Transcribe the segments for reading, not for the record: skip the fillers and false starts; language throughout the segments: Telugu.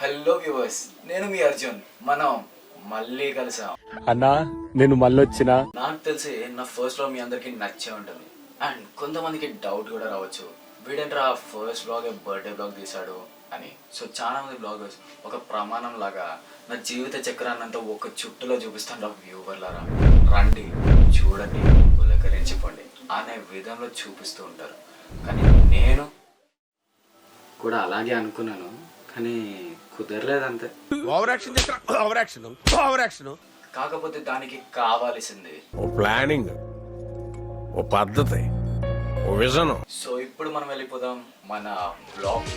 హలో వ్యూవర్స్, నేను మీ అర్జున్. మనం మళ్ళీ కలిసాం అన్నా. నేను మళ్ళొచ్చినా. నాకు తెలిసి నా ఫస్ట్ వ్లాగ్ మీ అందరికి నచ్చే ఉంటుంది. అండ్ కొంతమందికి డౌట్ కూడా రావచ్చు, వీడేంట్రా ఫస్ట్ వ్లాగ్ బర్త్డే వ్లాగ్ తీశాడు అని. సో చాలా మంది బ్లాగర్స్ ఒక ప్రమాణం లాగా నా జీవిత చక్రాన్నంతా ఒక చుట్టులో చూపిస్తాను. వ్యూవర్లారా రండి, చూడండి, పులకరించిపోండి అనే విధంలో చూపిస్తూ ఉంటారు. కానీ నేను కూడా అలాగే అనుకున్నాను, కానీ కుదరలేదు అంతే. కాకపోతే దానికి కావాల్సింది ఓ ప్లానింగ్, ఓ పద్ధతి, ఓ విజన్. సో ఇప్పుడు మనం వెళ్ళిపోదాం మన బ్లాగ్.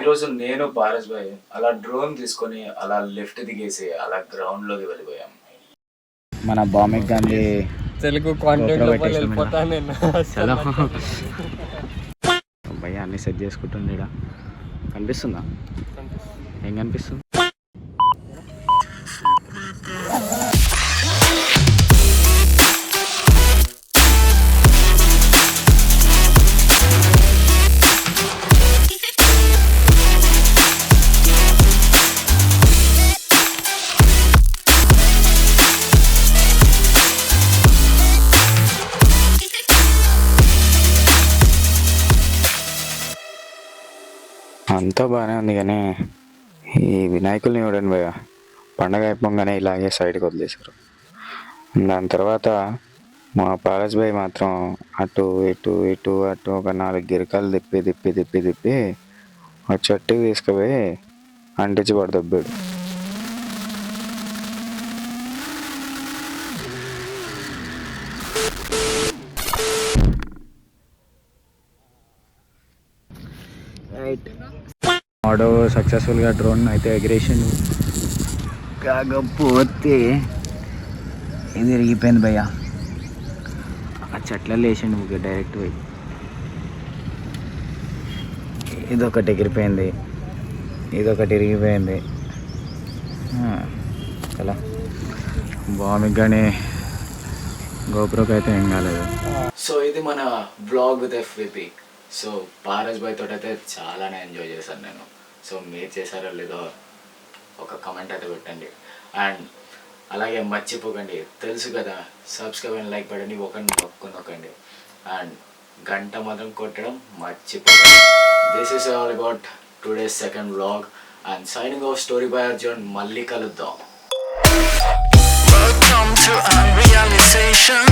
ఈరోజు నేను పారస్ భాయ్ అలా డ్రోన్ తీసుకొని అలా లెఫ్ట్ దిగేసి అలా గ్రౌండ్ లోకి వెళ్ళిపోయాం. మన బామిక్ గాంధీ తెలుగు కాంటెంట్ వెళ్ళిపోతా నేను. భయ్య అన్ని సెట్ చేసుకుంటుండేడా కనిపిస్తుందా? ఏం కనిపిస్తుంది? అంతా బాగానే ఉంది, కానీ ఈ వినాయకుల్ని చూడండి భయ్య, పండగ అయిపోగానే ఇలాగే సైడ్కి వదిలేశారు. దాని తర్వాత మా పారస్ భాయ్ మాత్రం అటు ఇటు ఇటు అటు ఒక 4 గిరకాలు తిప్పి తిప్పి తిప్పి తిప్పి ఒక చెట్టుకి తీసుకుపోయి అంటించి పడదబ్బాడు. ఆడో సక్సెస్ఫుల్గా డ్రోన్ అయితే ఎగిరేసిండు, కాకపోతే ఇది విరిగిపోయింది భయ్య. ఆ చెట్లలో వేసిండు ముగ్గురు డైరెక్ట్ పోయి. ఇదొకటి ఎగిరిపోయింది, ఇదొకటి విరిగిపోయింది. అలా బాగుంది, కానీ గోప్రోకి అయితే ఏం కాలేదు. సో ఇది మన బ్లాగ్ విత్ ఎఫ్విపి. సో పారస్ భాయ్ తోటి అయితే చాలానే ఎంజాయ్ చేశాను నేను. సో మీరు చేశారో లేదో ఒక కమెంట్ అయితే పెట్టండి. అండ్ అలాగే మర్చిపోకండి, తెలుసు కదా, సబ్స్క్రైబ్ అండ్ లైక్ పడండి, ఒకరిని నొక్కండి. అండ్ గంట మాత్రం కొట్టడం మర్చిపోకండి. This is all about today's second vlog and signing off story by Arjun. మళ్ళీ కలుద్దాం. Welcome to Unrealization.